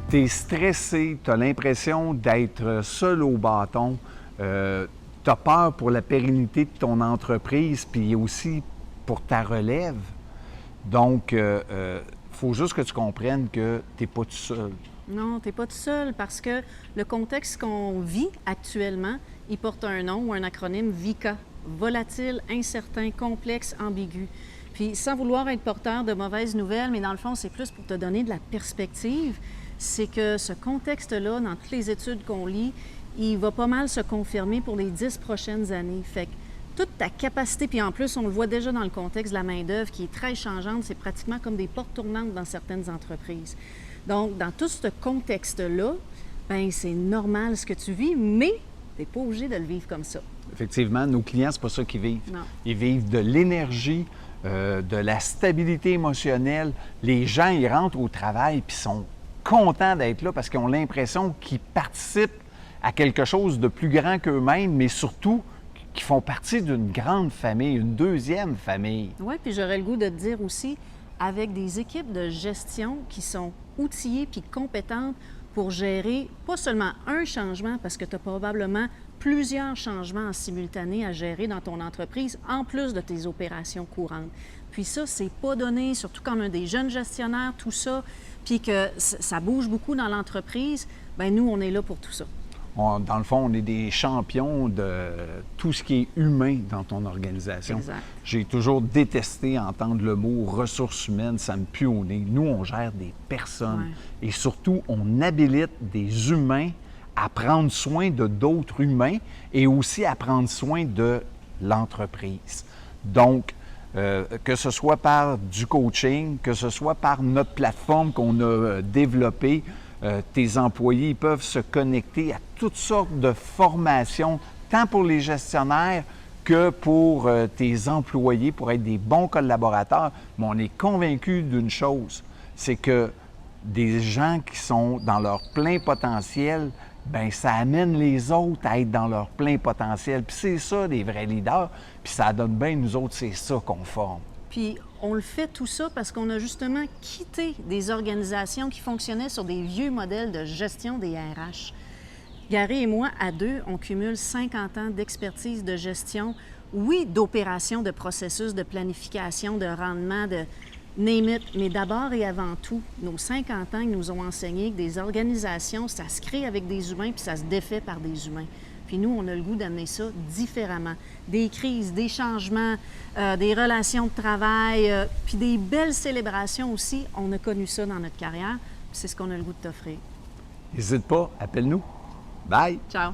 Tu es stressé, tu as l'impression d'être seul au bâton, tu as peur pour la pérennité de ton entreprise, puis aussi pour ta relève. Donc, faut juste que tu comprennes que tu n'es pas tout seul. Non, tu n'es pas tout seul parce que le contexte qu'on vit actuellement, il porte un nom ou un acronyme VICA, volatile, incertain, complexe, ambigu. Puis sans vouloir être porteur de mauvaises nouvelles, mais dans le fond, c'est plus pour te donner de la perspective, c'est que ce contexte-là, dans toutes les études qu'on lit, il va pas mal se confirmer pour les 10 prochaines années. Fait que toute ta capacité, puis en plus, on le voit déjà dans le contexte de la main-d'œuvre qui est très changeante, c'est pratiquement comme des portes tournantes dans certaines entreprises. Donc, dans tout ce contexte-là, bien, c'est normal ce que tu vis, mais tu n'es pas obligé de le vivre comme ça. Effectivement, nos clients, c'est pas ça qu'ils vivent. Non. Ils vivent de l'énergie, de la stabilité émotionnelle. Les gens, ils rentrent au travail puis sont contents d'être là parce qu'ils ont l'impression qu'ils participent à quelque chose de plus grand qu'eux-mêmes, mais surtout qu'ils font partie d'une grande famille, une deuxième famille. Oui, puis j'aurais le goût de te dire aussi, avec des équipes de gestion qui sont outillées puis compétentes pour gérer pas seulement un changement, parce que tu as probablement plusieurs changements en simultané à gérer dans ton entreprise, en plus de tes opérations courantes. Puis ça, c'est pas donné, surtout quand on a des jeunes gestionnaires, tout ça, puis que ça bouge beaucoup dans l'entreprise, bien nous, on est là pour tout ça. Dans le fond, on est des champions de tout ce qui est humain dans ton organisation. Exact. J'ai toujours détesté entendre le mot ressources humaines, ça me pue au nez. Nous, on gère des personnes et surtout, on habilite des humains à prendre soin de d'autres humains et aussi à prendre soin de l'entreprise. Donc, que ce soit par du coaching, que ce soit par notre plateforme qu'on a développée, tes employés peuvent se connecter à toutes sortes de formations, tant pour les gestionnaires que pour tes employés, pour être des bons collaborateurs. Mais on est convaincu d'une chose, c'est que des gens qui sont dans leur plein potentiel, bien, ça amène les autres à être dans leur plein potentiel. Puis c'est ça, des vrais leaders. Puis ça donne bien, nous autres, c'est ça qu'on forme. Puis on le fait tout ça parce qu'on a justement quitté des organisations qui fonctionnaient sur des vieux modèles de gestion des RH. Gary et moi, à deux, on cumule 50 ans d'expertise de gestion, oui, d'opération, de processus, de planification, de rendement, de name it, mais d'abord et avant tout, nos 50 ans, ils nous ont enseigné que des organisations, ça se crée avec des humains puis ça se défait par des humains. Puis nous, on a le goût d'amener ça différemment. Des crises, des changements, des relations de travail, puis des belles célébrations aussi. On a connu ça dans notre carrière, puis c'est ce qu'on a le goût de t'offrir. N'hésite pas, appelle-nous. Bye! Ciao!